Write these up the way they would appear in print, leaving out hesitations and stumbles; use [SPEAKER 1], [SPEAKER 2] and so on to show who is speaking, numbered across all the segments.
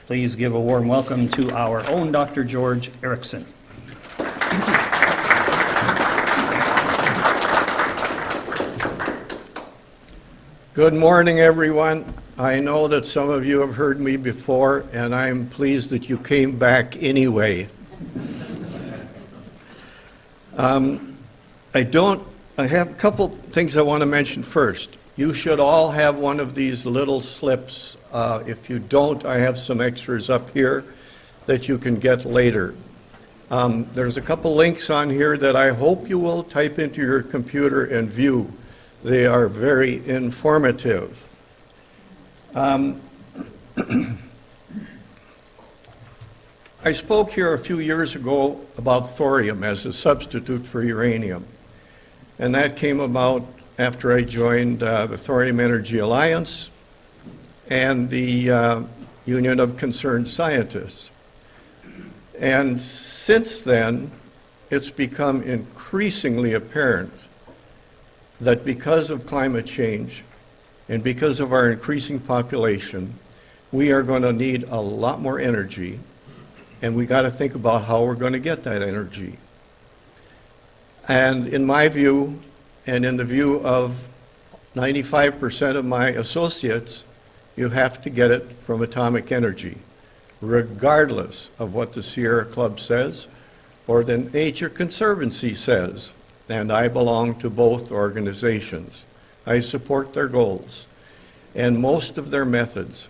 [SPEAKER 1] Please give a warm welcome to our own Dr. George Erickson.
[SPEAKER 2] Good morning, everyone. I know that some of you have heard me before, and I'm pleased that you came back anyway. I have a couple things I want to mention first. You should all have one of these little slips. If you don't, I have some extras up here that you can get later. There's a couple links on here that I hope you will type into your computer and view. They are very informative. I spoke here a few years ago about thorium as a substitute for uranium. And that came about after I joined the Thorium Energy Alliance and the Union of Concerned Scientists. And since then, it's become increasingly apparent that because of climate change and because of our increasing population, we are going to need a lot more energy, and we got to think about how we're going to get that energy. And in my view, and in the view of 95% of my associates, you have to get it from atomic energy, regardless of what the Sierra Club says or the Nature Conservancy says. And I belong to both organizations. I support their goals and most of their methods,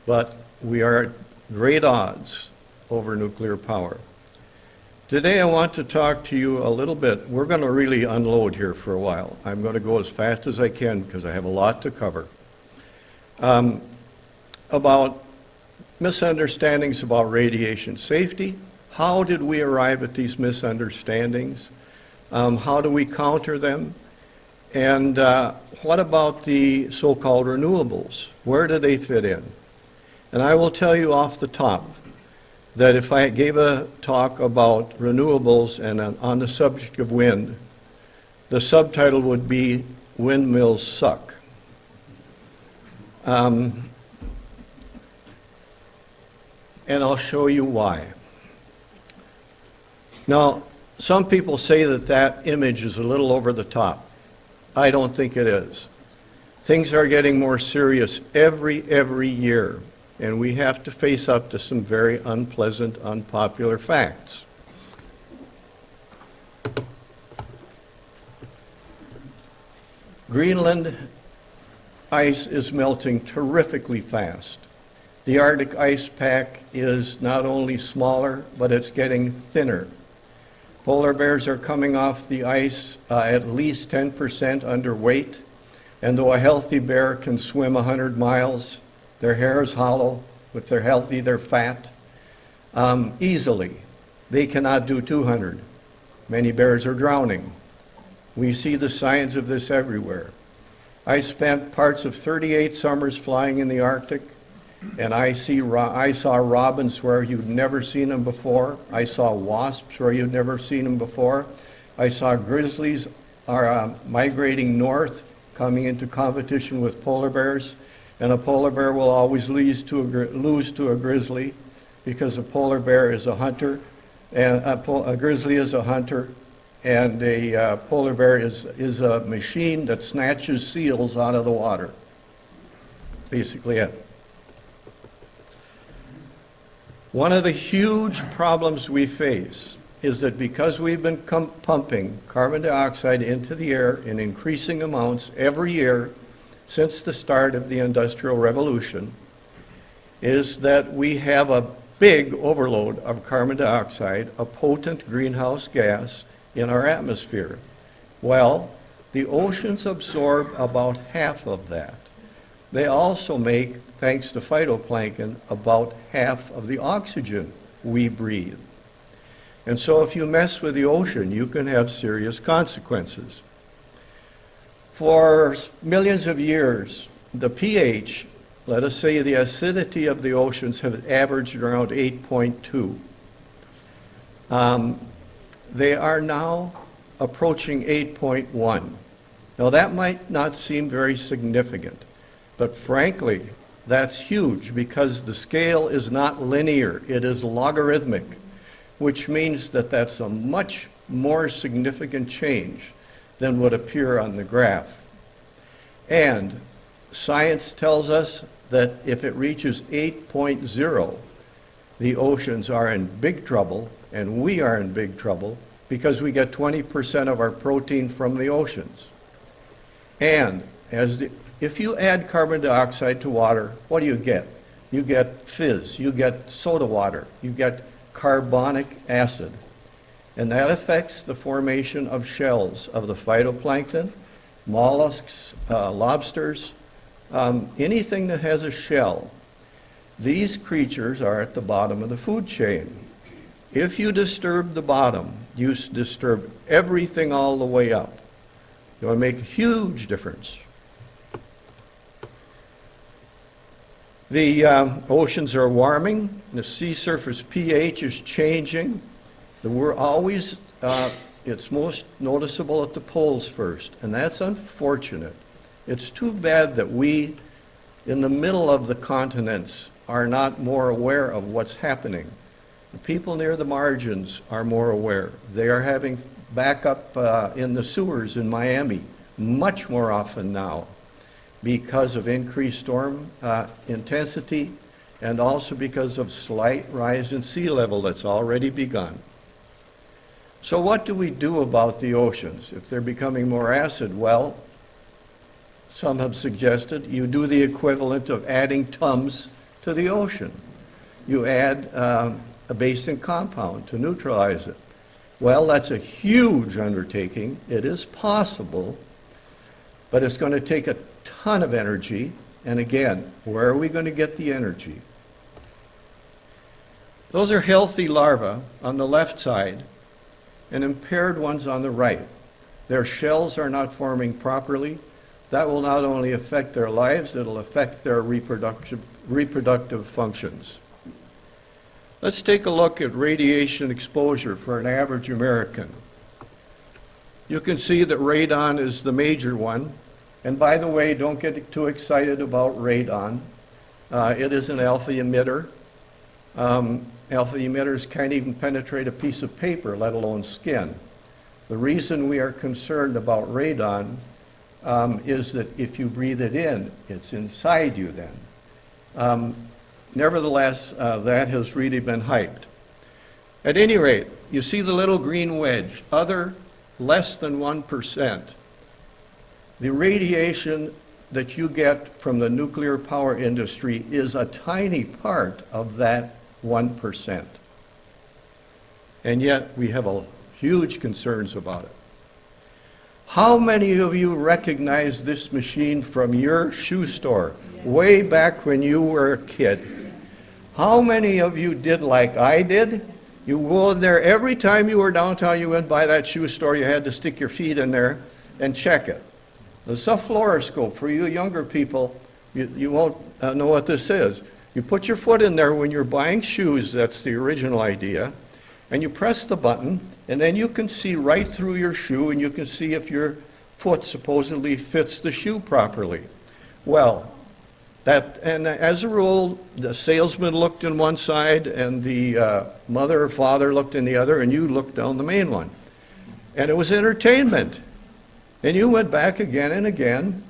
[SPEAKER 2] but we are at great odds over nuclear power. Today I want to talk to you a little bit. We're going to really unload here for a while. I'm going to go as fast as I can because I have a lot to cover. About misunderstandings about radiation safety. How did we arrive at these misunderstandings? How do we counter them? And what about the so-called renewables? Where do they fit in? And I will tell you off the top that if I gave a talk about renewables and on the subject of wind, the subtitle would be Windmills Suck. And I'll show you why. Now, some people say that that image is a little over the top. I don't think it is. Things are getting more serious every year, and we have to face up to some very unpleasant, unpopular facts. Greenland ice is melting terrifically fast. The Arctic ice pack is not only smaller, but it's getting thinner. Polar bears are coming off the ice at least 10% underweight, and though a healthy bear can swim 100 miles, their hair is hollow. If they're healthy, they're fat. Easily. They cannot do 200. Many bears are drowning. We see the signs of this everywhere. I spent parts of 38 summers flying in the Arctic, and I saw robins where you'd never seen them before. I saw wasps where you'd never seen them before. I saw grizzlies migrating north, coming into competition with polar bears. And a polar bear will always lose to a grizzly because a polar bear is a hunter, and a grizzly is a hunter, and a polar bear is a machine that snatches seals out of the water. Basically it. One of the huge problems we face is that because we've been pumping carbon dioxide into the air in increasing amounts every year since the start of the Industrial Revolution, is that we have a big overload of carbon dioxide, a potent greenhouse gas, in our atmosphere. Well, the oceans absorb about half of that. They also make, thanks to phytoplankton, about half of the oxygen we breathe. And so if you mess with the ocean, you can have serious consequences. For millions of years, the pH, let us say the acidity of the oceans, have averaged around 8.2. They are now approaching 8.1. Now that might not seem very significant, but frankly, That's huge because the scale is not linear, it is logarithmic, which means that that's a much more significant change than would appear on the graph. And science tells us that if it reaches 8.0, the oceans are in big trouble, and we are in big trouble because we get 20% of our protein from the oceans. And if you add carbon dioxide to water, what do you get? You get fizz, you get soda water, you get carbonic acid. And that affects the formation of shells of the phytoplankton, mollusks, lobsters, anything that has a shell. These creatures are at the bottom of the food chain. If you disturb the bottom, you disturb everything all the way up. It will make a huge difference. The oceans are warming. The sea surface pH is changing. We're always, it's most noticeable at the poles first, and that's unfortunate. It's too bad that we, in the middle of the continents, are not more aware of what's happening. The people near the margins are more aware. They are having backup in the sewers in Miami much more often now because of increased storm intensity and also because of slight rise in sea level that's already begun. So what do we do about the oceans? If they're becoming more acid, well, some have suggested you do the equivalent of adding Tums to the ocean. You add a basic compound to neutralize it. Well, that's a huge undertaking. It is possible, but it's going to take a ton of energy. And again, where are we going to get the energy? Those are healthy larvae on the left side and impaired ones on the right. Their shells are not forming properly. That will not only affect their lives, it'll affect their reproductive functions. Let's take a look at radiation exposure for an average American. You can see that radon is the major one. And by the way, don't get too excited about radon. It is an alpha emitter. Alpha emitters can't even penetrate a piece of paper, let alone skin. The reason we are concerned about radon is that if you breathe it in, it's inside you then. Nevertheless, that has really been hyped. At any rate, you see the little green wedge, other less than 1%. The radiation that you get from the nuclear power industry is a tiny part of that 1%. And yet we have huge concerns about it. How many of you recognize this machine from your shoe store way back when you were a kid? How many of you did like I did? You go in there every time you were downtown, you went by that shoe store, you had to stick your feet in there and check it. It's a fluoroscope. For you younger people, you won't know what this is. You put your foot in there when you're buying shoes, that's the original idea, and you press the button, and then you can see right through your shoe, and you can see if your foot supposedly fits the shoe properly. Well, and as a rule, the salesman looked in one side, and the mother or father looked in the other, and you looked down the main one. And it was entertainment. And you went back again and again.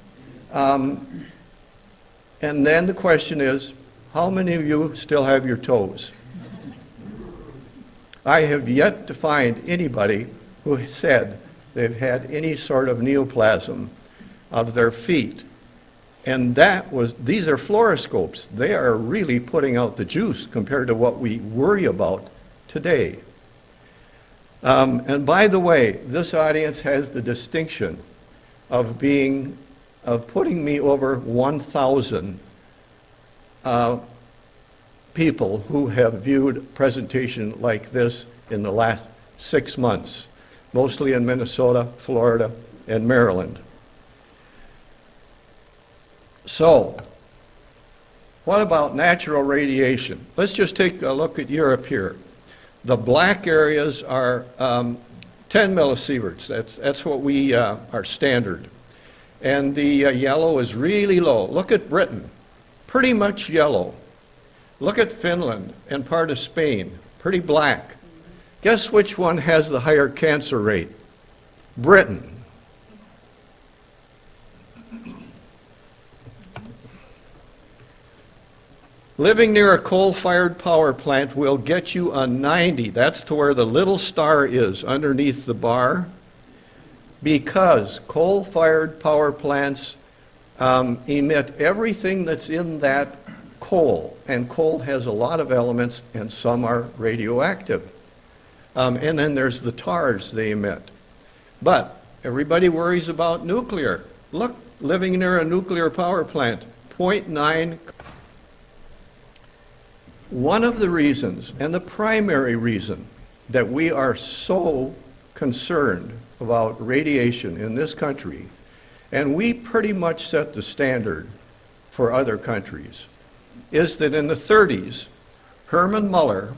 [SPEAKER 2] And then the question is, how many of you still have your toes? I have yet to find anybody who said they've had any sort of neoplasm of their feet. And these are fluoroscopes. They are really putting out the juice compared to what we worry about today. And by the way, this audience has the distinction of putting me over 1,000 people who have viewed a presentation like this in the last 6 months, mostly in Minnesota, Florida, and Maryland. So, what about natural radiation? Let's just take a look at Europe here. The black areas are 10 millisieverts. That's what we are standard. And the yellow is really low. Look at Britain. pretty much yellow. Look at Finland and part of Spain, pretty black. Guess which one has the higher cancer rate? Britain. Living near a coal-fired power plant will get you a 90. That's to where the little star is underneath the bar, because coal-fired power plants emit everything that's in that coal, and coal has a lot of elements, and some are radioactive. And then there's the tars they emit. But everybody worries about nuclear. Look, living near a nuclear power plant, 0.9. One of the reasons, and the primary reason, that we are so concerned about radiation in this country, and we pretty much set the standard for other countries, is that in the 30s, Herman Muller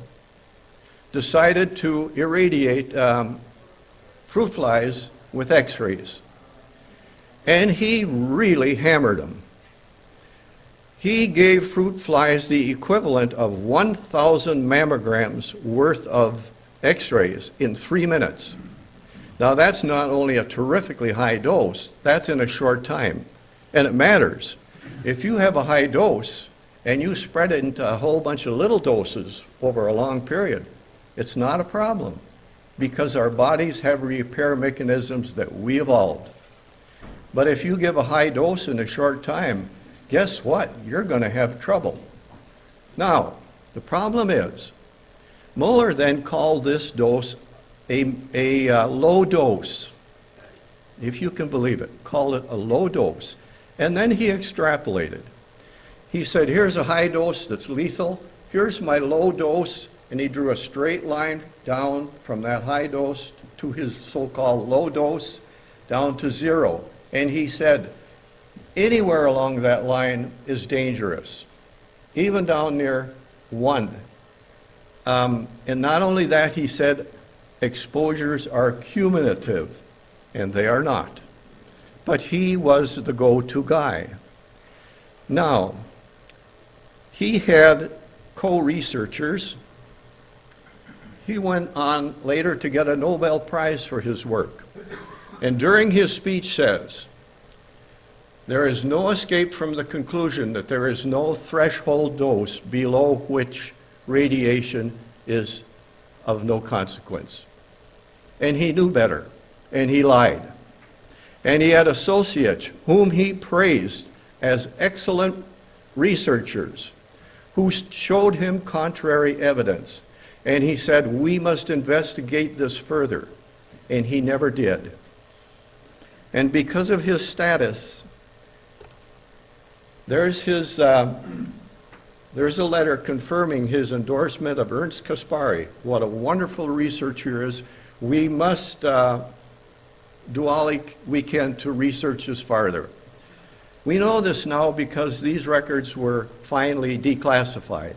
[SPEAKER 2] decided to irradiate fruit flies with X-rays. And he really hammered them. He gave fruit flies the equivalent of 1,000 mammograms worth of X-rays in 3 minutes. Now that's not only a terrifically high dose, that's in a short time. And it matters. If you have a high dose and you spread it into a whole bunch of little doses over a long period, it's not a problem, because our bodies have repair mechanisms that we evolved. But if you give a high dose in a short time, guess what? You're going to have trouble. Now, the problem is, Muller then called this dose a low dose, if you can believe it, called it a low dose. And then he extrapolated. He said, here's a high dose that's lethal, here's my low dose, and he drew a straight line down from that high dose to his so-called low dose, down to 0. And he said, anywhere along that line is dangerous, even down near 1. And not only that, he said, exposures are cumulative, and they are not. But he was the go-to guy. Now, he had co-researchers. He went on later to get a Nobel Prize for his work. And during his speech says, there is no escape from the conclusion that there is no threshold dose below which radiation is of no consequence. And he knew better, and he lied. And he had associates whom he praised as excellent researchers who showed him contrary evidence. And he said, we must investigate this further. And he never did. And because of his status, there's a letter confirming his endorsement of Ernst Kaspari. What a wonderful researcher is. We must do all we can to research this farther. We know this now because these records were finally declassified.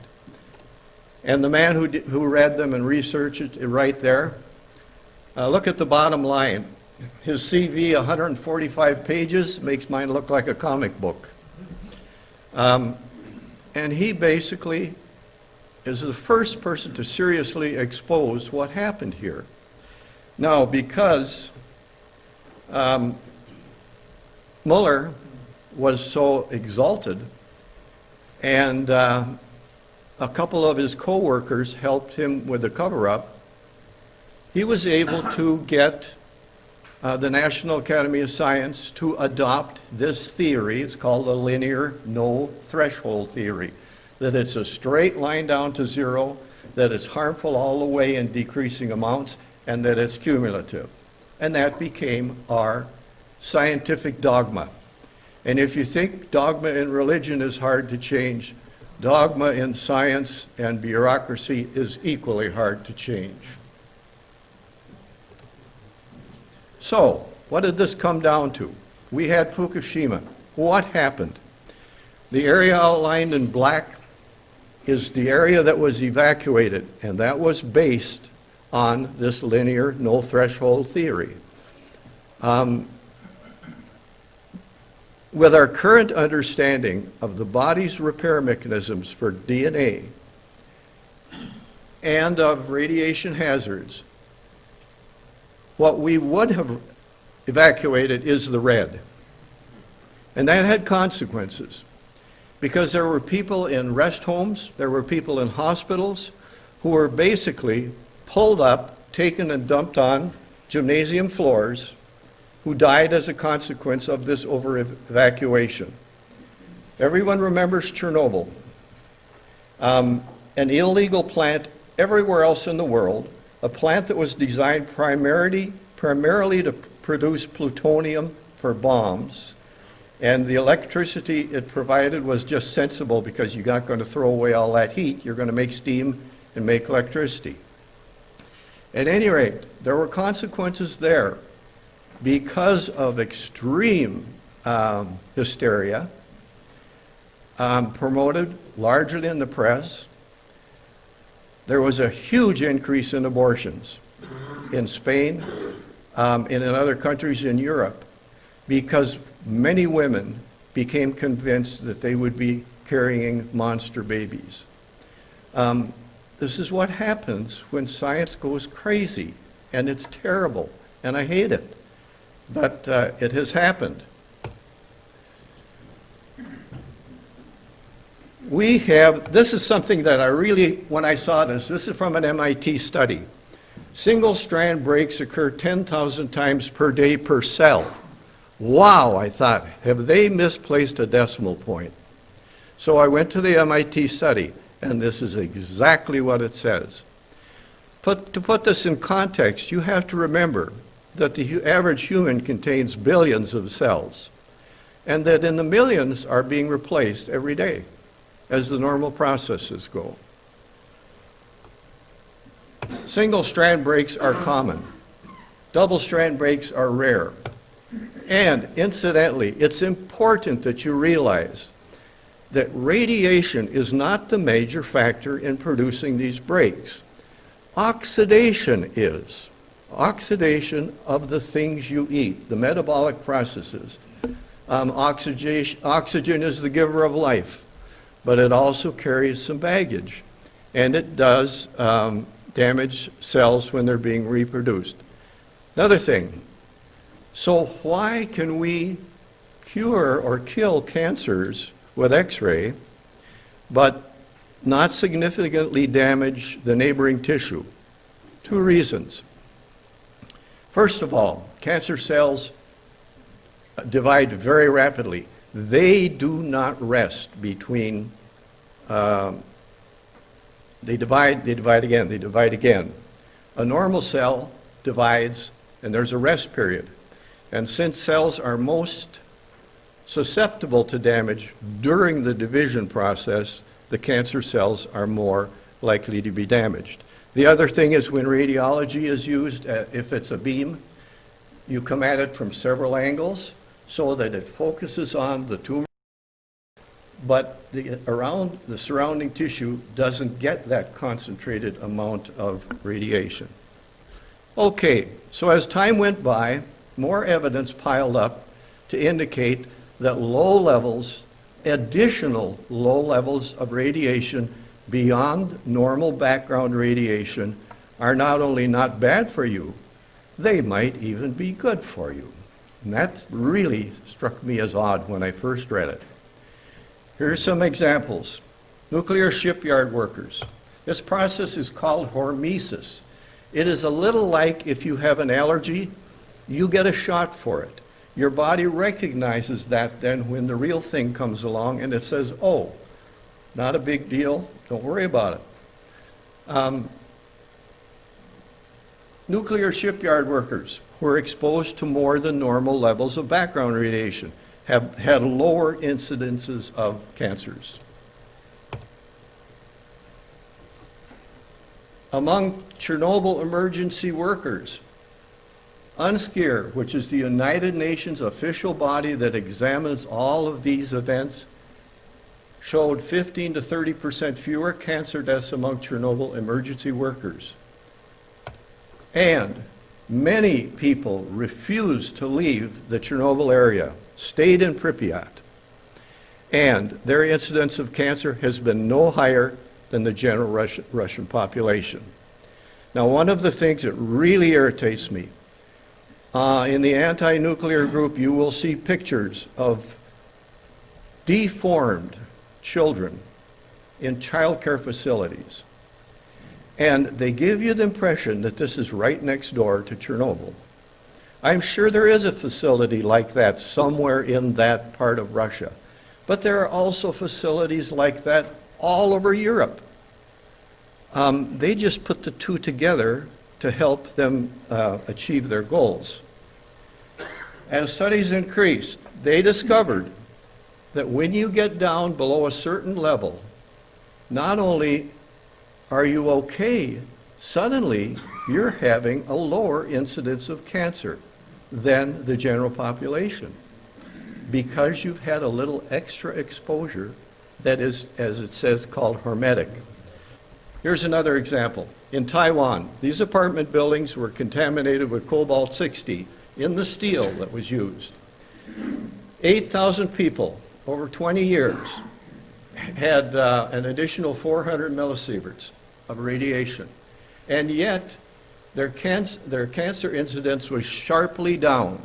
[SPEAKER 2] And the man who read them and researched it right there, look at the bottom line. His CV, 145 pages, makes mine look like a comic book. And he basically is the first person to seriously expose what happened here. Now, because Muller was so exalted, and a couple of his co-workers helped him with the cover-up, he was able to get the National Academy of Science to adopt this theory. It's called the linear no threshold theory, that it's a straight line down to 0, that it's harmful all the way in decreasing amounts, and that it's cumulative. And that became our scientific dogma. And if you think dogma in religion is hard to change, dogma in science and bureaucracy is equally hard to change. So, what did this come down to? We had Fukushima. What happened? The area outlined in black is the area that was evacuated, and that was based on this linear no threshold theory. With our current understanding of the body's repair mechanisms for DNA and of radiation hazards, what we would have evacuated is the red. And that had consequences, because there were people in rest homes, there were people in hospitals who were basically pulled up, taken and dumped on gymnasium floors, who died as a consequence of this over-evacuation. Everyone remembers Chernobyl, an illegal plant everywhere else in the world, a plant that was designed primarily to produce plutonium for bombs, and the electricity it provided was just sensible because you're not going to throw away all that heat, you're going to make steam and make electricity. At any rate, there were consequences there because of extreme hysteria, promoted largely in the press. There was a huge increase in abortions in Spain and in other countries in Europe because many women became convinced that they would be carrying monster babies. This is what happens when science goes crazy, and it's terrible, and I hate it. But it has happened. This is something that I really, when I saw this is from an MIT study. Single strand breaks occur 10,000 times per day per cell. Wow, I thought, have they misplaced a decimal point? So I went to the MIT study, and this is exactly what it says. But to put this in context, you have to remember that the average human contains billions of cells, and that in the millions are being replaced every day as the normal processes go. Single strand breaks are common. Double strand breaks are rare. And incidentally, it's important that you realize that radiation is not the major factor in producing these breaks. Oxidation is. Oxidation of the things you eat, the metabolic processes. Oxygen is the giver of life, but it also carries some baggage, and it does damage cells when they're being reproduced. Another thing, so why can we cure or kill cancers with X-ray, but not significantly damage the neighboring tissue? Two reasons. First of all, cancer cells divide very rapidly. They do not rest between, they divide again. A normal cell divides, and there's a rest period. And since cells are most susceptible to damage during the division process, the cancer cells are more likely to be damaged. The other thing is when radiology is used, if it's a beam, you come at it from several angles so that it focuses on the tumor, but around the surrounding tissue doesn't get that concentrated amount of radiation. Okay, so as time went by, more evidence piled up to indicate that low levels, additional low levels of radiation beyond normal background radiation are not only not bad for you, they might even be good for you. And that really struck me as odd when I first read it. Here's some examples. Nuclear shipyard workers. This process is called hormesis. It is a little like if you have an allergy, you get a shot for it. Your body recognizes that then when the real thing comes along and it says, oh, not a big deal, don't worry about it. Nuclear shipyard workers who are exposed to more than normal levels of background radiation have had lower incidences of cancers. Among Chernobyl emergency workers, UNSCEAR, which is the United Nations official body that examines all of these events, showed 15 to 30% fewer cancer deaths among Chernobyl emergency workers. And many people refused to leave the Chernobyl area. stayed in Pripyat. And their incidence of cancer has been no higher than the general Russian population. Now, one of the things that really irritates me, in the anti-nuclear group, you will see pictures of deformed children in child care facilities. And they give you the impression that this is right next door to Chernobyl. I'm sure there is a facility like that somewhere in that part of Russia. But there are also facilities like that all over Europe. They just put the two together to help them achieve their goals. As studies increased, they discovered that when you get down below a certain level, not only are you okay, suddenly you're having a lower incidence of cancer than the general population because you've had a little extra exposure that is, as it says, called hormetic. Here's another example. In Taiwan, these apartment buildings were contaminated with cobalt-60 in the steel that was used. 8,000 people over 20 years had an additional 400 millisieverts of radiation. And yet, their cancer incidence was sharply down.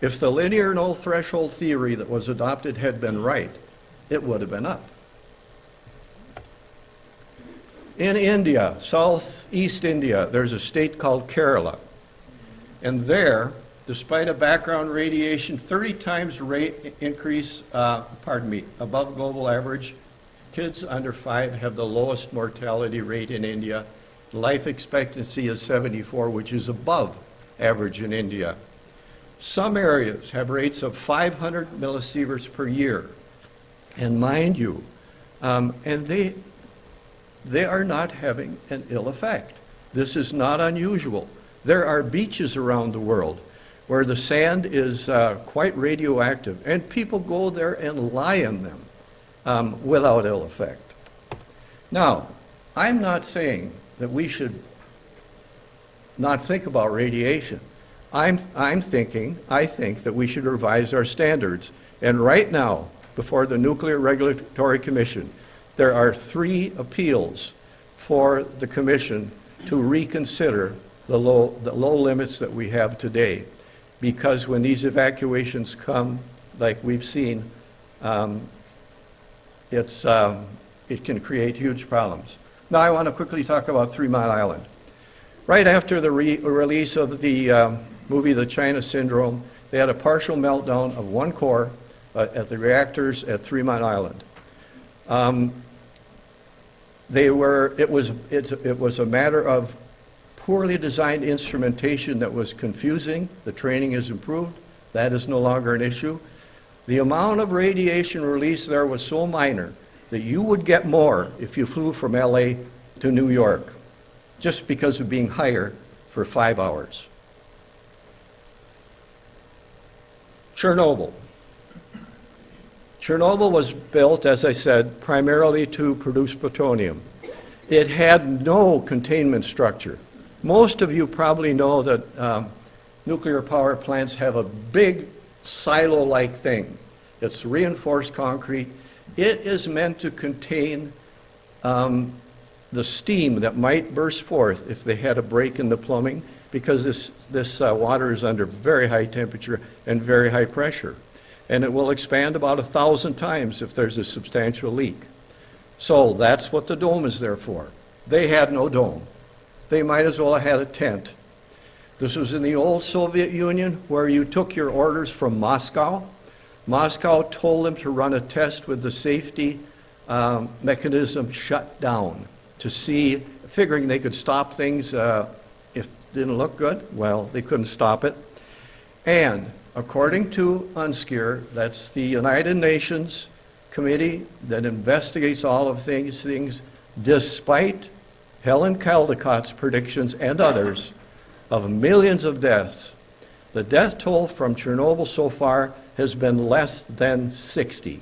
[SPEAKER 2] If the linear null threshold theory that was adopted had been right, it would have been up. In India, southeast India, there's a state called Kerala. And there, despite a background radiation 30 times rate increase, above global average, kids under 5 have the lowest mortality rate in India. Life expectancy is 74, which is above average in India. Some areas have rates of 500 millisieverts per year. And mind you, and they are not having an ill effect. This is not unusual. There are beaches around the world where the sand is quite radioactive, and people go there and lie in them without ill effect. Now, I'm not saying that we should not think about radiation. I think that we should revise our standards. And right now, before the Nuclear Regulatory Commission, there are 3 appeals for the Commission to reconsider the low limits that we have today. Because when these evacuations come, like we've seen, it can create huge problems. Now I want to quickly talk about 3 Mile Island. Right after the release of the movie The China Syndrome, they had a partial meltdown of 1 core at the reactors at 3 Mile Island. It was a matter of poorly designed instrumentation that was confusing. The training is improved. That is no longer an issue. The amount of radiation released there was so minor that you would get more if you flew from LA to New York, just because of being higher for 5 hours. Chernobyl. Chernobyl was built, as I said, primarily to produce plutonium. It had no containment structure. Most of you probably know that nuclear power plants have a big silo-like thing. It's reinforced concrete. It is meant to contain the steam that might burst forth if they had a break in the plumbing, because this water is under very high temperature and very high pressure. And it will expand about 1,000 times if there's a substantial leak. So that's what the dome is there for. They had no dome. They might as well have had a tent. This was in the old Soviet Union, where you took your orders from Moscow. Moscow told them to run a test with the safety mechanism shut down to see, figuring they could stop things if it didn't look good. Well, they couldn't stop it. And according to UNSCEAR, that's the United Nations committee that investigates all of these things, despite Helen Caldecott's predictions and others of millions of deaths, the death toll from Chernobyl so far has been less than 60.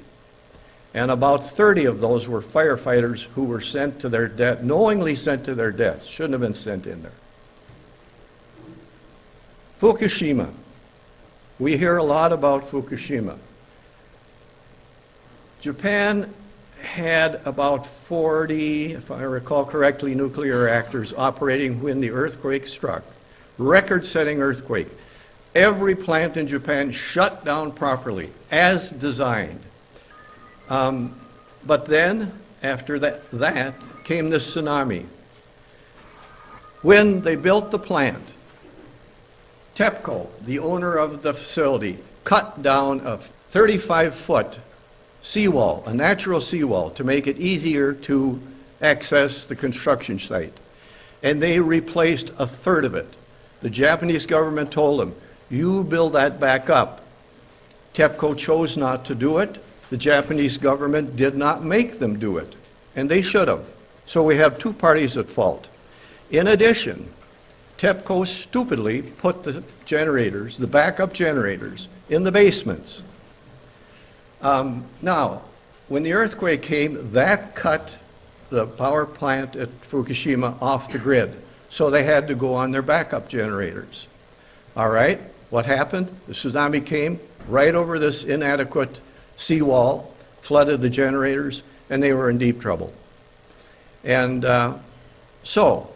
[SPEAKER 2] And about 30 of those were firefighters who were sent to their death, knowingly sent to their deaths, shouldn't have been sent in there. Fukushima. We hear a lot about Fukushima. Japan had about 40, if I recall correctly, nuclear reactors operating when the earthquake struck. Record-setting earthquake. Every plant in Japan shut down properly, as designed. But then, after that came the tsunami. When they built the plant, TEPCO, the owner of the facility, cut down a 35-foot seawall, a natural seawall, to make it easier to access the construction site. And they replaced a third of it. The Japanese government told them, you build that back up. TEPCO chose not to do it. The Japanese government did not make them do it, and they should have. So we have two parties at fault. In addition, TEPCO stupidly put the generators, the backup generators, in the basements. Now, when the earthquake came, that cut the power plant at Fukushima off the grid, so they had to go on their backup generators. All right, what happened? The tsunami came right over this inadequate seawall, flooded the generators, and they were in deep trouble. And so,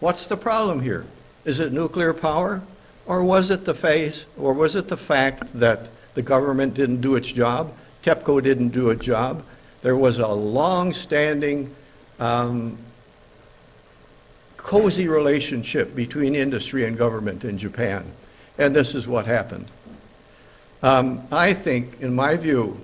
[SPEAKER 2] what's the problem here? Is it nuclear power, or was it the fact that the government didn't do its job? TEPCO didn't do its job. There was a long-standing, cozy relationship between industry and government in Japan, and this is what happened. I think, in my view,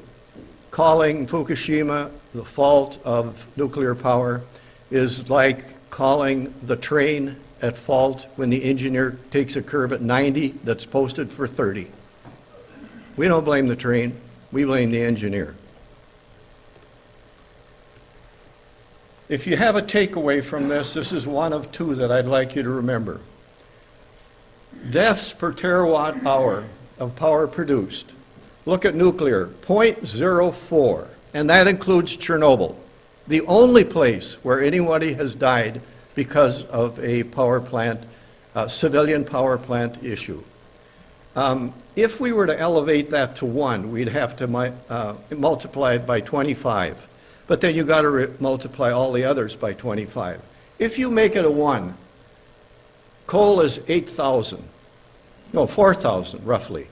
[SPEAKER 2] calling Fukushima the fault of nuclear power is like calling the train at fault when the engineer takes a curve at 90 that's posted for 30. We don't blame the train, we blame the engineer. If you have a takeaway from this, this is one of two that I'd like you to remember. Deaths per terawatt hour of power produced. Look at nuclear, 0.04, and that includes Chernobyl, the only place where anybody has died because of a power plant, civilian power plant issue. If we were to elevate that to 1, we'd have to multiply it by 25. But then you've got to multiply all the others by 25. If you make it a 1, coal is 8,000. No, 4,000 roughly.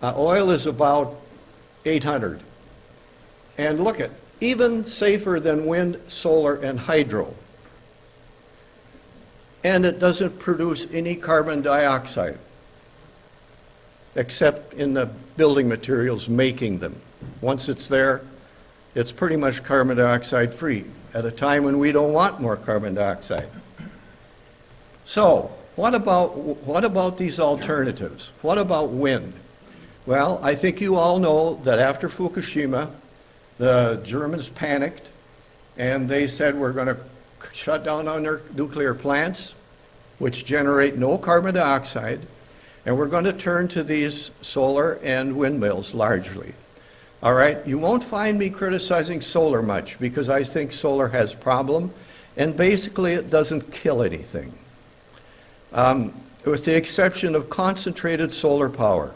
[SPEAKER 2] Oil is about 800. And look at, even safer than wind, solar, and hydro. And it doesn't produce any carbon dioxide, except in the building materials making them. Once it's there, it's pretty much carbon dioxide free at a time when we don't want more carbon dioxide. So, what about these alternatives? What about wind? Well, I think you all know that after Fukushima, the Germans panicked and they said we're going to shut down on their nuclear plants, which generate no carbon dioxide, and we're going to turn to these solar and windmills largely. All right, you won't find me criticizing solar much because I think solar has problem, and basically it doesn't kill anything. With the exception of concentrated solar power.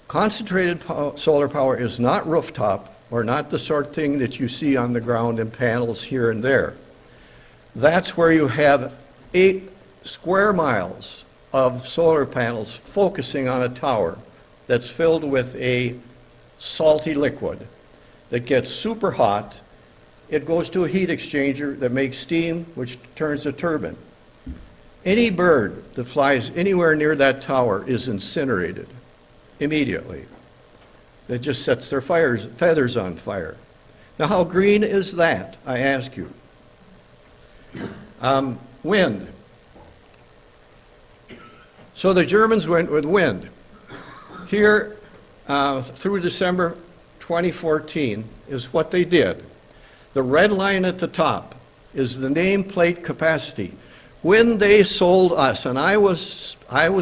[SPEAKER 2] Concentrated solar power is not rooftop or not the sort of thing that you see on the ground in panels here and there. That's where you have 8 square miles of solar panels focusing on a tower that's filled with a salty liquid that gets super hot. It goes to a heat exchanger that makes steam, which turns the turbine. Any bird that flies anywhere near that tower is incinerated immediately. It just sets their feathers on fire. Now, how green is that, I ask you? Wind. So the Germans went with wind. Here, through December 2014, is what they did. The red line at the top is the nameplate capacity. When they sold us, and I was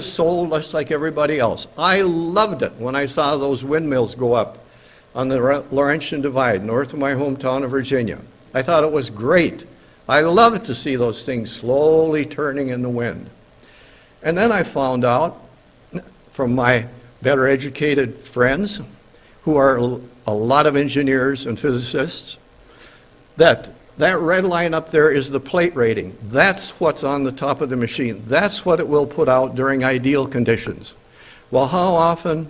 [SPEAKER 2] sold just like everybody else. I loved it when I saw those windmills go up on the Laurentian Divide, north of my hometown of Virginia. I thought it was great. I loved to see those things slowly turning in the wind. And then I found out from my better educated friends who are a lot of engineers and physicists, that red line up there is the plate rating. That's what's on the top of the machine. That's what it will put out during ideal conditions. Well, how often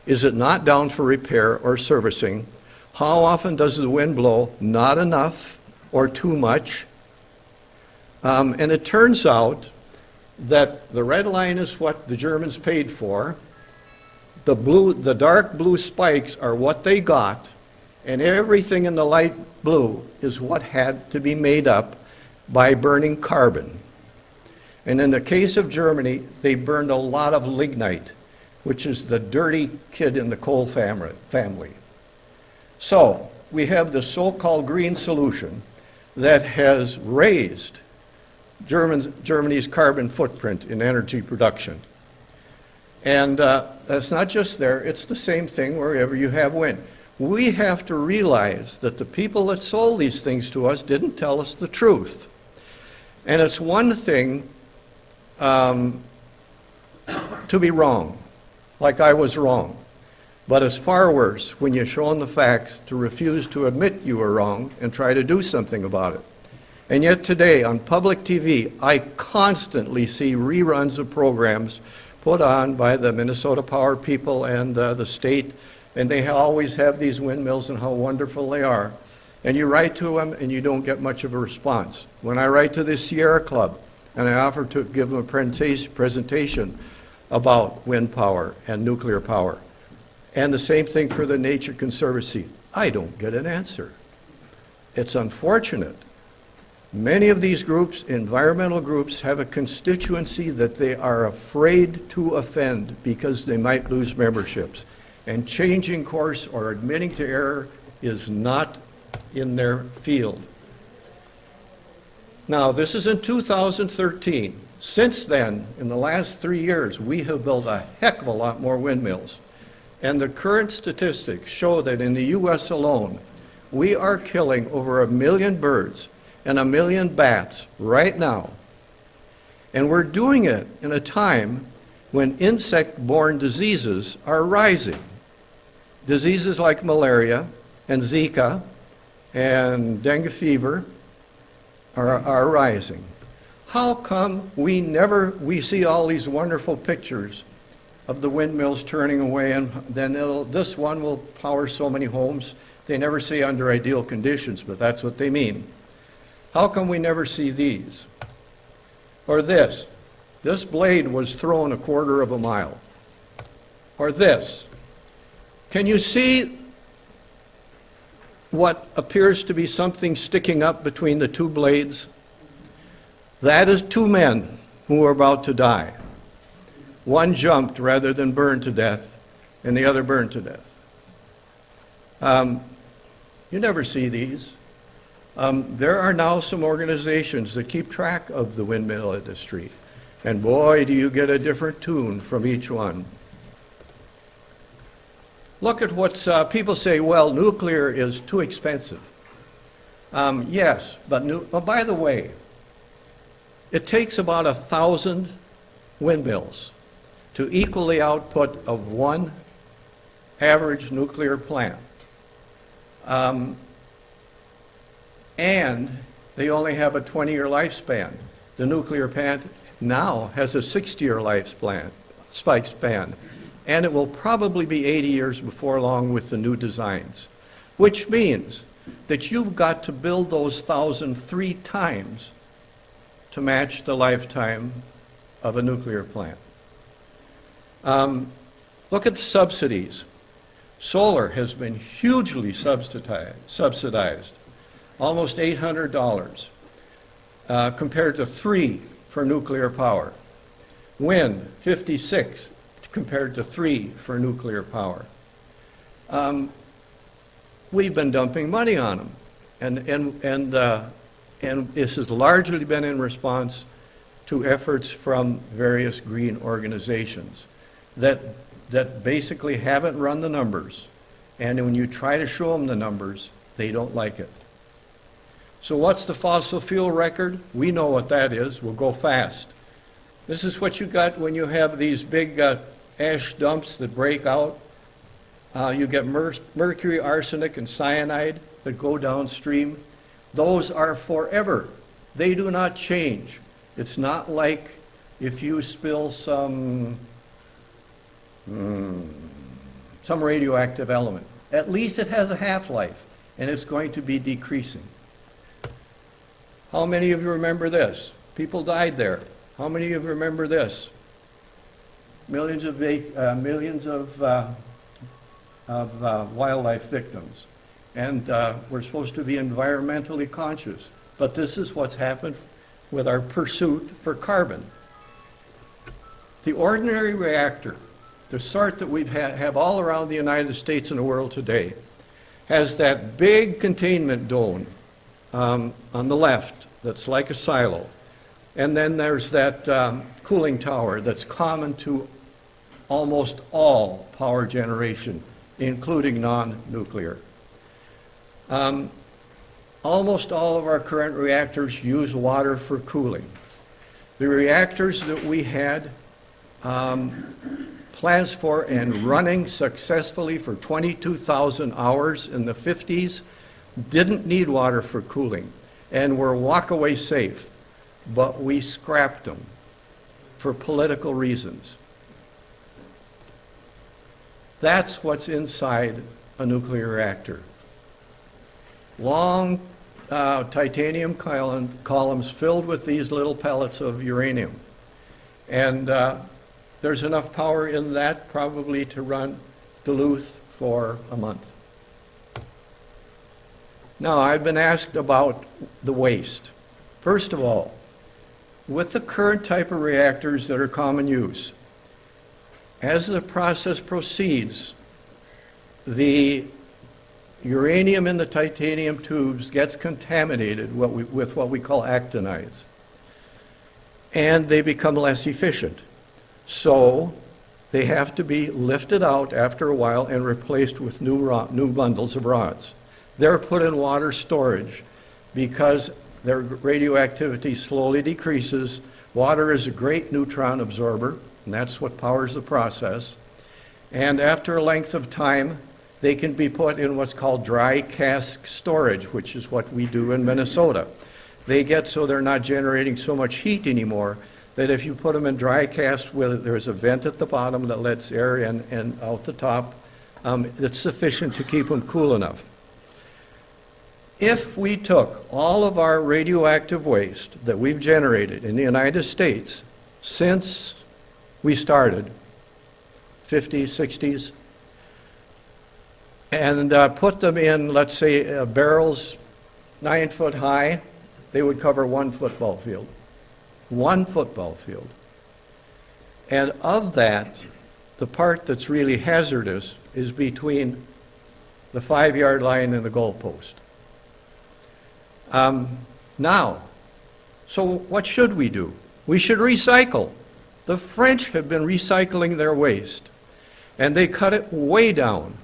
[SPEAKER 2] is it not down for repair or servicing? How often does the wind blow? Not enough or too much. And it turns out that the red line is what the Germans paid for. The dark blue spikes are what they got, and everything in the light blue is what had to be made up by burning carbon. And in the case of Germany, they burned a lot of lignite, which is the dirty kid in the coal family. So we have the so-called green solution that has raised Germany's carbon footprint in energy production. And that's not just there, it's the same thing wherever you have wind. We have to realize that the people that sold these things to us didn't tell us the truth. And it's one thing to be wrong, like I was wrong. But it's far worse when you're shown the facts to refuse to admit you were wrong and try to do something about it. And yet today on public TV, I constantly see reruns of programs put on by the Minnesota Power people and the state, and they always have these windmills and how wonderful they are. And you write to them and you don't get much of a response. When I write to the Sierra Club and I offer to give them a presentation about wind power and nuclear power, and the same thing for the Nature Conservancy, I don't get an answer. It's unfortunate. Many of these groups, environmental groups, have a constituency that they are afraid to offend because they might lose memberships. And changing course or admitting to error is not in their field. Now, this is in 2013. Since then, in the last 3 years, we have built a heck of a lot more windmills. And the current statistics show that in the US alone, we are killing over 1 million birds and 1 million bats right now. And we're doing it in a time when insect-borne diseases are rising. Diseases like malaria and Zika and dengue fever are rising. How come we see all these wonderful pictures of the windmills turning away, and then this one will power so many homes? They never say under ideal conditions, but that's what they mean. How come we never see these? Or this. This blade was thrown 1/4 mile. Or this. Can you see what appears to be something sticking up between the two blades? That is 2 men who are about to die. One jumped rather than burned to death, and the other burned to death. You never see these. There are now some organizations that keep track of the windmill industry, and boy, do you get a different tune from each one. Look at what's, people say, well, nuclear is too expensive. Yes, but by the way, it takes about 1,000 windmills to equal the output of one average nuclear plant. And they only have a 20-year lifespan. The nuclear plant now has a 60-year lifespan, and it will probably be 80 years before long with the new designs, which means that you've got to build those 1,000 3 times to match the lifetime of a nuclear plant. Look at the subsidies. Solar has been hugely subsidized, almost $800, compared to 3 for nuclear power. Wind, 56 compared to 3 for nuclear power. We've been dumping money on them, and this has largely been in response to efforts from various green organizations that basically haven't run the numbers, and when you try to show them the numbers, they don't like it. So what's the fossil fuel record? We know what that is. We'll go fast. This is what you got when you have these big ash dumps that break out. You get mercury, arsenic, and cyanide that go downstream. Those are forever. They do not change. It's not like if you spill some radioactive element. At least it has a half-life, and it's going to be decreasing. How many of you remember this? People died there. How many of you remember this? Millions of wildlife victims. And we're supposed to be environmentally conscious. But this is what's happened with our pursuit for carbon. The ordinary reactor, the sort that we have all around the United States and the world today, has that big containment dome on the left that's like a silo. And then there's that cooling tower that's common to almost all power generation, including non-nuclear. Almost all of our current reactors use water for cooling. The reactors that we had plans for and running successfully for 22,000 hours in the 50s didn't need water for cooling and were walk-away safe, but we scrapped them for political reasons. That's what's inside a nuclear reactor. Long titanium columns filled with these little pellets of uranium. And there's enough power in that probably to run Duluth for a month. Now, I've been asked about the waste. First of all, with the current type of reactors that are common use, as the process proceeds, the uranium in the titanium tubes gets contaminated with what we call actinides, and they become less efficient. So they have to be lifted out after a while and replaced with new bundles of rods. They're put in water storage because their radioactivity slowly decreases. Water is a great neutron absorber, and that's what powers the process. And after a length of time, they can be put in what's called dry cask storage, which is what we do in Minnesota. They get so they're not generating so much heat anymore that if you put them in dry cask, there's a vent at the bottom that lets air in and out the top, it's sufficient to keep them cool enough. If we took all of our radioactive waste that we've generated in the United States since we started, 50s, 60s, and put them in, let's say, barrels 9 foot high, they would cover 1 football field. 1 football field. And of that, the part that's really hazardous is between the 5-yard line and the goalpost. Now, so what should we do? We should recycle. The French have been recycling their waste, and they cut it way down.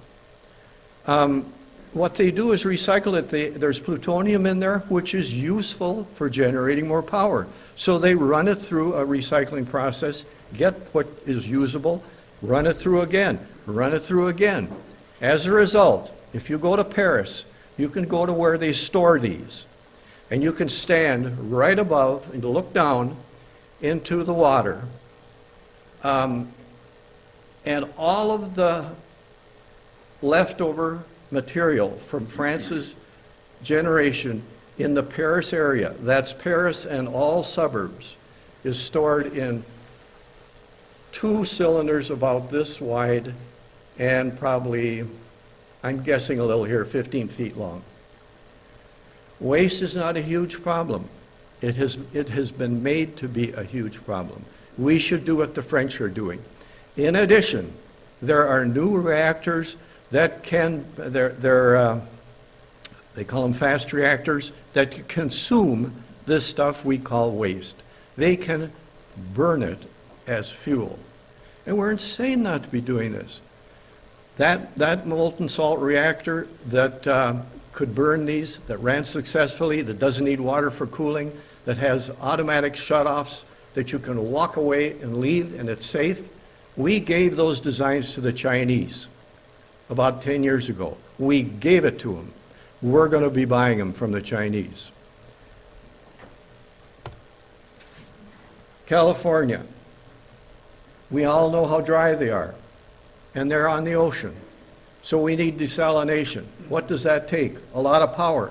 [SPEAKER 2] What they do is recycle it. There's plutonium in there, which is useful for generating more power. So they run it through a recycling process, get what is usable, run it through again, run it through again. As a result, if you go to Paris, you can go to where they store these, and you can stand right above and look down into the water, and all of the leftover material from France's generation in the Paris area, that's Paris and all suburbs, is stored in 2 cylinders about this wide and probably, I'm guessing a little here, 15 feet long. Waste is not a huge problem. It has been made to be a huge problem. We should do what the French are doing. In addition, there are new reactors that can, they call them fast reactors, that consume this stuff we call waste. They can burn it as fuel. And we're insane not to be doing this. That molten salt reactor that could burn these, that ran successfully, that doesn't need water for cooling, that has automatic shutoffs, that you can walk away and leave and it's safe, We gave those designs to the Chinese about 10 years ago. We gave it to them. We're going to be buying them from the Chinese. California. We all know how dry they are, and they're on the ocean. So we need desalination. What does that take? A lot of power.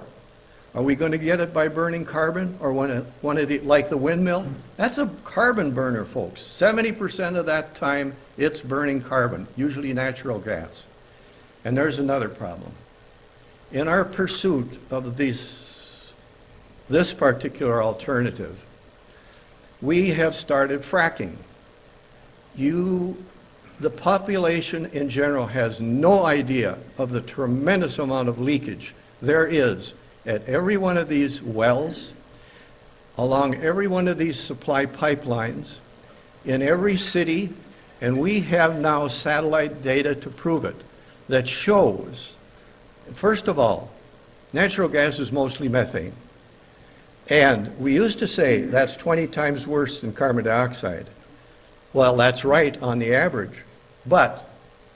[SPEAKER 2] Are we going to get it by burning carbon, or like the windmill? That's a carbon burner, folks. 70% of that time, it's burning carbon, usually natural gas. And there's another problem. In our pursuit of this particular alternative, we have started fracking. The population in general has no idea of the tremendous amount of leakage there is at every one of these wells, along every one of these supply pipelines, in every city, and we have now satellite data to prove it, that shows, first of all, natural gas is mostly methane. And we used to say that's 20 times worse than carbon dioxide. Well, that's right on the average. But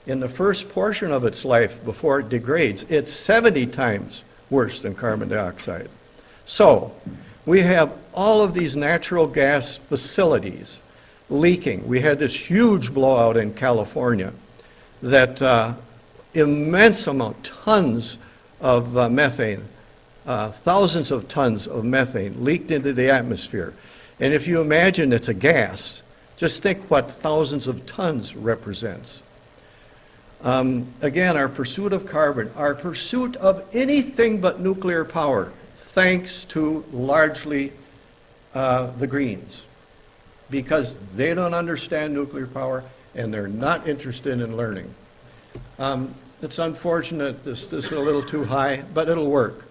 [SPEAKER 2] in the first portion of its life, before it degrades, it's 70 times worse than carbon dioxide. So we have all of these natural gas facilities leaking. We had this huge blowout in California that immense amount, tons of methane, thousands of tons of methane leaked into the atmosphere. And if you imagine it's a gas, just think what thousands of tons represents. Again, our pursuit of carbon, our pursuit of anything but nuclear power, thanks to largely the Greens, because they don't understand nuclear power and they're not interested in learning. It's unfortunate this is a little too high, but it'll work.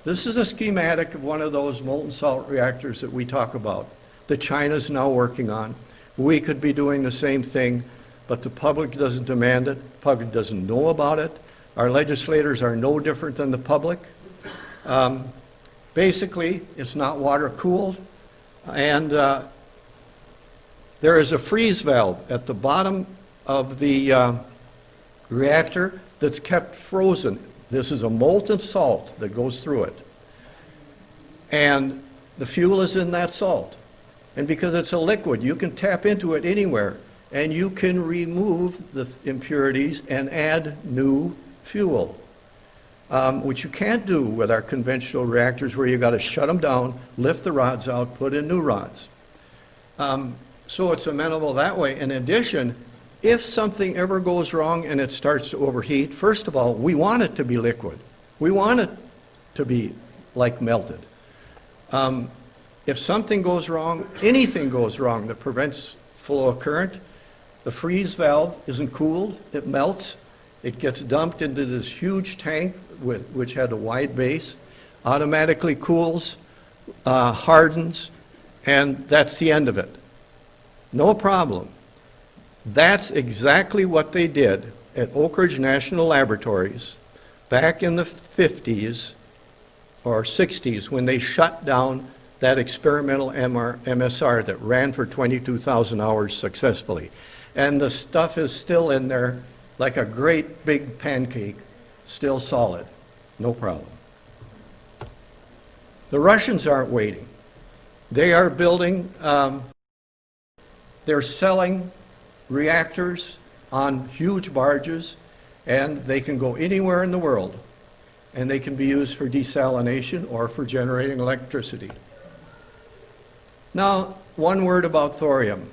[SPEAKER 2] This is a schematic of one of those molten salt reactors that we talk about that China's now working on. We could be doing the same thing, but the public doesn't demand it. The public doesn't know about it. Our legislators are no different than the public. Basically, it's not water cooled, and there is a freeze valve at the bottom of the reactor that's kept frozen. This is a molten salt that goes through it. And the fuel is in that salt. And because it's a liquid, you can tap into it anywhere, and you can remove the impurities and add new fuel, which you can't do with our conventional reactors where you got to shut them down, lift the rods out, put in new rods. So it's amenable that way. In addition, if something ever goes wrong and it starts to overheat, first of all, we want it to be liquid. We want it to be like melted. If something goes wrong, anything goes wrong that prevents flow of current, the freeze valve isn't cooled, it melts, it gets dumped into this huge tank which had a wide base, automatically cools, hardens, and that's the end of it. No problem. That's exactly what they did at Oak Ridge National Laboratories back in the 50s or 60s when they shut down that experimental MSR that ran for 22,000 hours successfully. And the stuff is still in there like a great big pancake, still solid, no problem. The Russians aren't waiting. They are building, they're selling reactors on huge barges, and they can go anywhere in the world, and they can be used for desalination or for generating electricity. Now, one word about thorium.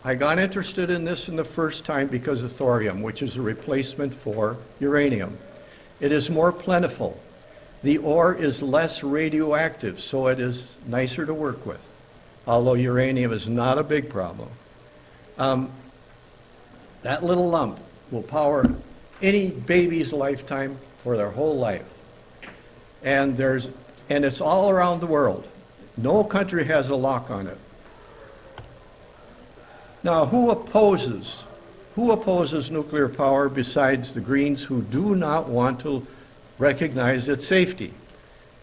[SPEAKER 2] I got interested in this in the first time because of thorium, which is a replacement for uranium. It is more plentiful. The ore is less radioactive, so it is nicer to work with, although uranium is not a big problem. That little lump will power any baby's lifetime for their whole life. And it's all around the world. No country has a lock on it. Now, who opposes nuclear power besides the Greens, who do not want to recognize its safety?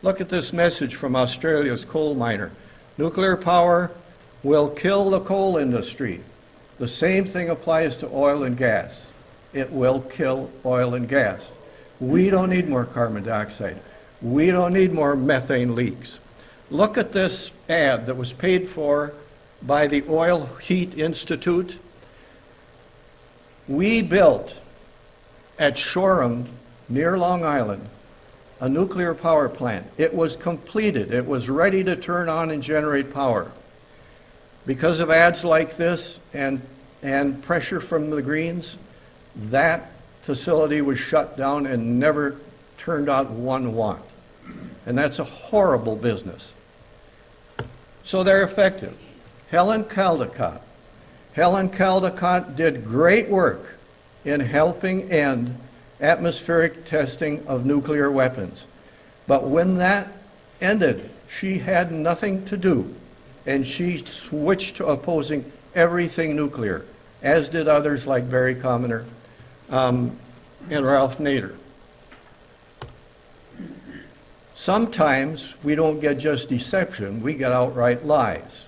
[SPEAKER 2] Look at this message from Australia's coal miner. Nuclear power will kill the coal industry. The same thing applies to oil and gas. It will kill oil and gas. We don't need more carbon dioxide. We don't need more methane leaks. Look at this ad that was paid for by the Oil Heat Institute. We built at Shoreham, near Long Island, a nuclear power plant. It was completed. It was ready to turn on and generate power. Because of ads like this and pressure from the Greens, that facility was shut down and never turned out 1 watt. And that's a horrible business. So they're effective. Helen Caldecott. Helen Caldecott did great work in helping end atmospheric testing of nuclear weapons. But when that ended, she had nothing to do, and she switched to opposing everything nuclear, as did others like Barry Commoner and Ralph Nader. Sometimes we don't get just deception, we get outright lies.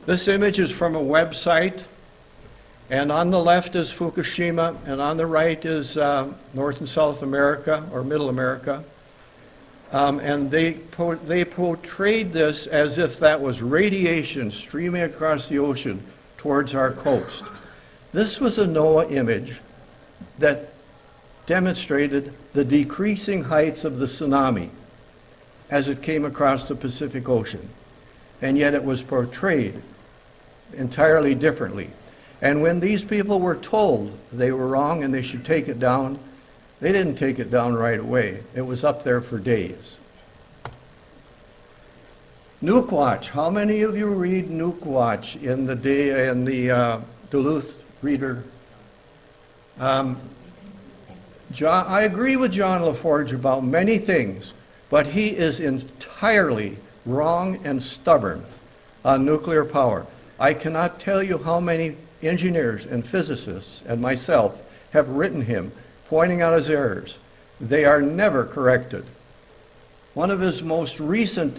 [SPEAKER 2] This image is from a website, and on the left is Fukushima, and on the right is North and South America, or Middle America. And they portrayed this as if that was radiation streaming across the ocean towards our coast. This was a NOAA image that demonstrated the decreasing heights of the tsunami as it came across the Pacific Ocean. And yet it was portrayed entirely differently. And when these people were told they were wrong and they should take it down, they didn't take it down right away. It was up there for days. Nuke Watch. How many of you read Nuke Watch in the Duluth Reader? I agree with John LaForge about many things, but he is entirely wrong and stubborn on nuclear power. I cannot tell you how many engineers and physicists and myself have written him pointing out his errors. They are never corrected. One of his most recent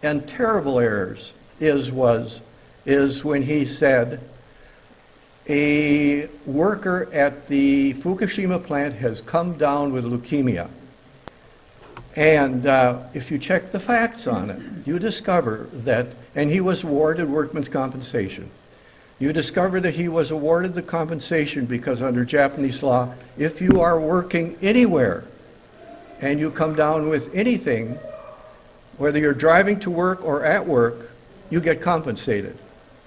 [SPEAKER 2] and terrible errors is when he said a worker at the Fukushima plant has come down with leukemia. And if you check the facts on it, you discover that, and he was awarded workman's compensation. You discover that he was awarded the compensation because under Japanese law, if you are working anywhere and you come down with anything, whether you're driving to work or at work, you get compensated.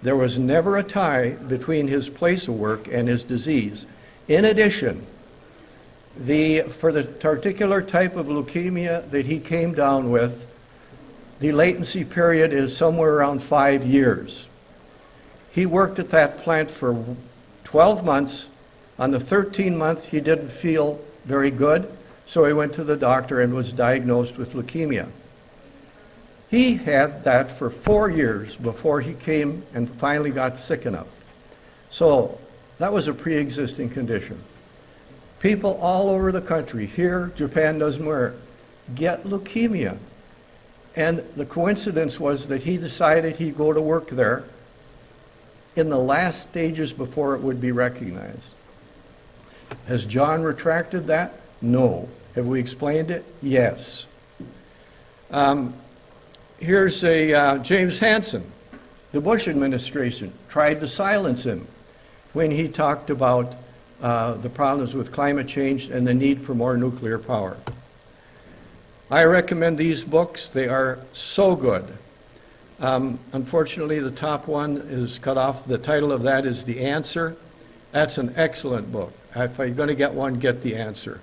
[SPEAKER 2] There was never a tie between his place of work and his disease. In addition, for the particular type of leukemia that he came down with, the latency period is somewhere around 5 years. He worked at that plant for 12 months. On the 13th month, he didn't feel very good, so he went to the doctor and was diagnosed with leukemia. He had that for 4 years before he came and finally got sick enough. So that was a pre-existing condition. People all over the country, here, Japan doesn't matter, get leukemia. And the coincidence was that he decided he'd go to work there in the last stages before it would be recognized. Has John retracted that? No. Have we explained it? Yes. Here's James Hansen. The Bush administration tried to silence him when he talked about the problems with climate change and the need for more nuclear power. I recommend these books. They are so good. Unfortunately, the top one is cut off. The title of that is The Answer. That's an excellent book. If you're going to get one, get The Answer.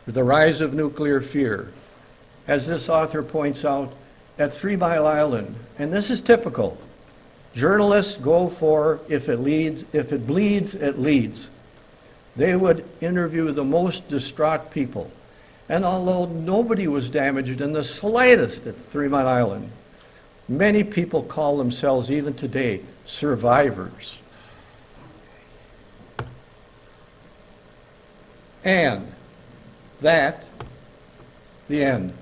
[SPEAKER 2] The Rise of Nuclear Fear. As this author points out, at 3 Mile Island, and this is typical, journalists go for if it bleeds, it leads. They would interview the most distraught people. And although nobody was damaged in the slightest at 3 Mile Island, many people call themselves, even today, survivors. And that, the end.